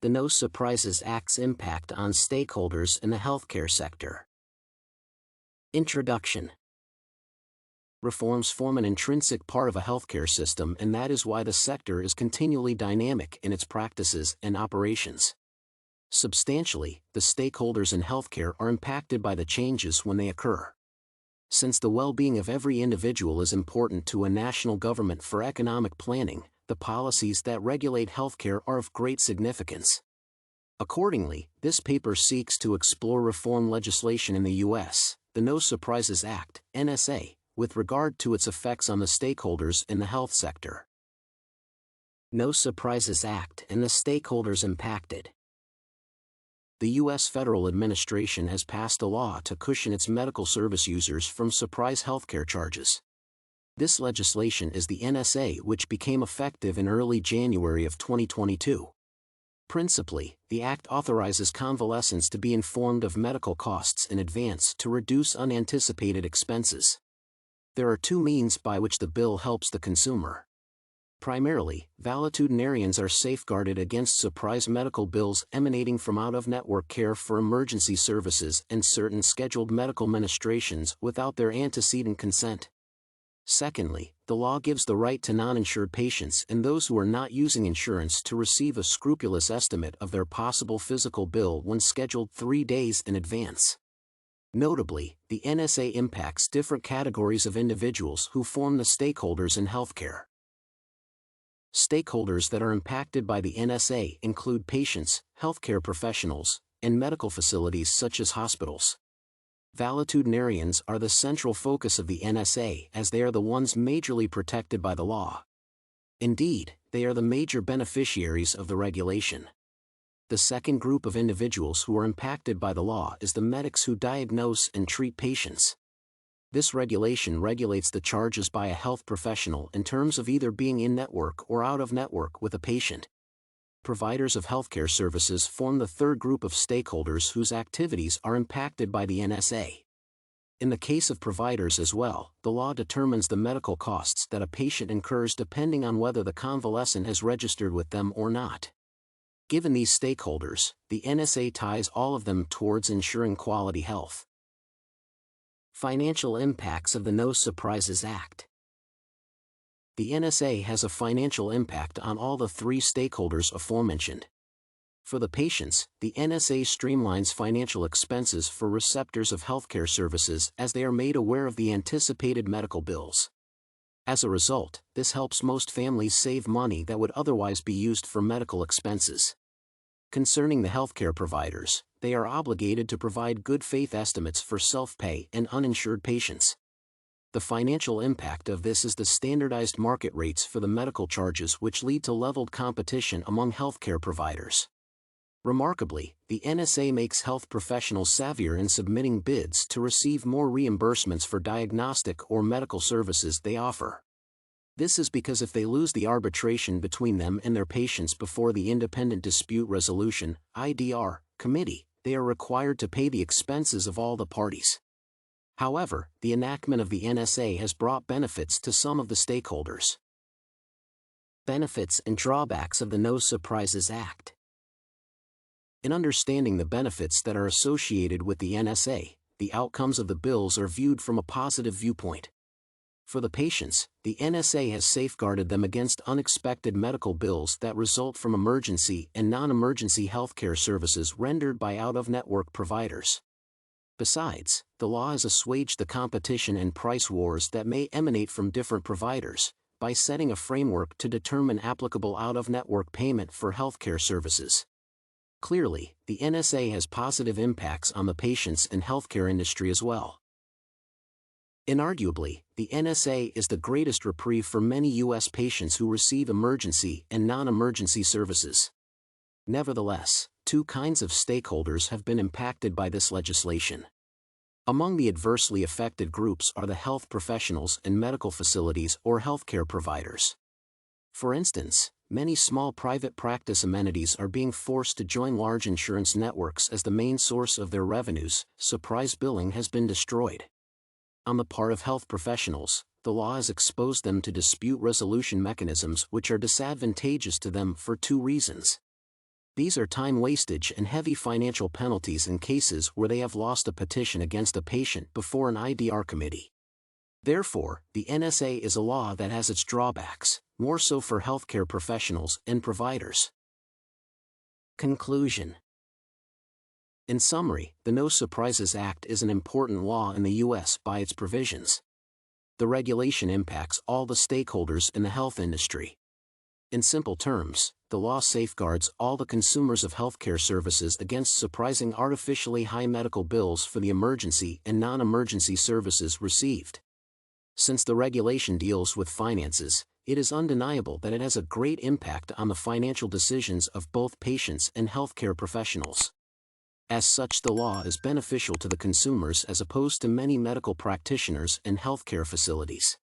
The No Surprises Act's impact on stakeholders in the healthcare sector. Introduction. Reforms form an intrinsic part of a healthcare system, and that is why the sector is continually dynamic in its practices and operations. Substantially, the stakeholders in healthcare are impacted by the changes when they occur. Since the well-being of every individual is important to a national government for economic planning, the policies that regulate healthcare are of great significance. Accordingly, this paper seeks to explore reform legislation in the U.S., the No Surprises Act, NSA, with regard to its effects on the stakeholders in the health sector. No Surprises Act and the stakeholders impacted. The U.S. federal administration has passed a law to cushion its medical service users from surprise healthcare charges. This legislation is the NSA, which became effective in early January of 2022. Principally, the Act authorizes convalescents to be informed of medical costs in advance to reduce unanticipated expenses. There are two means by which the bill helps the consumer. Primarily, valetudinarians are safeguarded against surprise medical bills emanating from out-of-network care for emergency services and certain scheduled medical ministrations without their antecedent consent. Secondly, the law gives the right to non-insured patients and those who are not using insurance to receive a scrupulous estimate of their possible physical bill when scheduled 3 days in advance. Notably, the NSA impacts different categories of individuals who form the stakeholders in healthcare. Stakeholders that are impacted by the NSA include patients, healthcare professionals, and medical facilities such as hospitals. Valetudinarians are the central focus of the NSA as they are the ones majorly protected by the law. Indeed, they are the major beneficiaries of the regulation. The second group of individuals who are impacted by the law is the medics who diagnose and treat patients. This regulation regulates the charges by a health professional in terms of either being in-network or out-of-network with a patient. Providers of healthcare services form the third group of stakeholders whose activities are impacted by the NSA. In the case of providers as well, the law determines the medical costs that a patient incurs depending on whether the convalescent has registered with them or not. Given these stakeholders, the NSA ties all of them towards ensuring quality health. Financial impacts of the No Surprises Act. The NSA has a financial impact on all the three stakeholders aforementioned. For the patients, the NSA streamlines financial expenses for receptors of healthcare services as they are made aware of the anticipated medical bills. As a result, this helps most families save money that would otherwise be used for medical expenses. Concerning the healthcare providers, they are obligated to provide good faith estimates for self-pay and uninsured patients. The financial impact of this is the standardized market rates for the medical charges, which lead to leveled competition among healthcare providers. Remarkably, the NSA makes health professionals savvier in submitting bids to receive more reimbursements for diagnostic or medical services they offer. This is because if they lose the arbitration between them and their patients before the Independent Dispute Resolution (IDR) committee, they are required to pay the expenses of all the parties. However, the enactment of the NSA has brought benefits to some of the stakeholders. Benefits and drawbacks of the No Surprises Act. In understanding the benefits that are associated with the NSA, the outcomes of the bills are viewed from a positive viewpoint. For the patients, the NSA has safeguarded them against unexpected medical bills that result from emergency and non-emergency healthcare services rendered by out-of-network providers. Besides, the law has assuaged the competition and price wars that may emanate from different providers, by setting a framework to determine applicable out-of-network payment for healthcare services. Clearly, the NSA has positive impacts on the patients and healthcare industry as well. Inarguably, the NSA is the greatest reprieve for many U.S. patients who receive emergency and non-emergency services. Nevertheless, two kinds of stakeholders have been impacted by this legislation. Among the adversely affected groups are the health professionals in medical facilities or healthcare providers. For instance, many small private practice amenities are being forced to join large insurance networks as the main source of their revenues. Surprise billing has been destroyed. On the part of health professionals, the law has exposed them to dispute resolution mechanisms which are disadvantageous to them for two reasons. These are time wastage and heavy financial penalties in cases where they have lost a petition against a patient before an IDR committee. Therefore, the NSA is a law that has its drawbacks, more so for healthcare professionals and providers. Conclusion. In summary, the No Surprises Act is an important law in the U.S. by its provisions. The regulation impacts all the stakeholders in the health industry. In simple terms, the law safeguards all the consumers of healthcare services against surprising artificially high medical bills for the emergency and non-emergency services received. Since the regulation deals with finances, it is undeniable that it has a great impact on the financial decisions of both patients and healthcare professionals. As such, the law is beneficial to the consumers as opposed to many medical practitioners and healthcare facilities.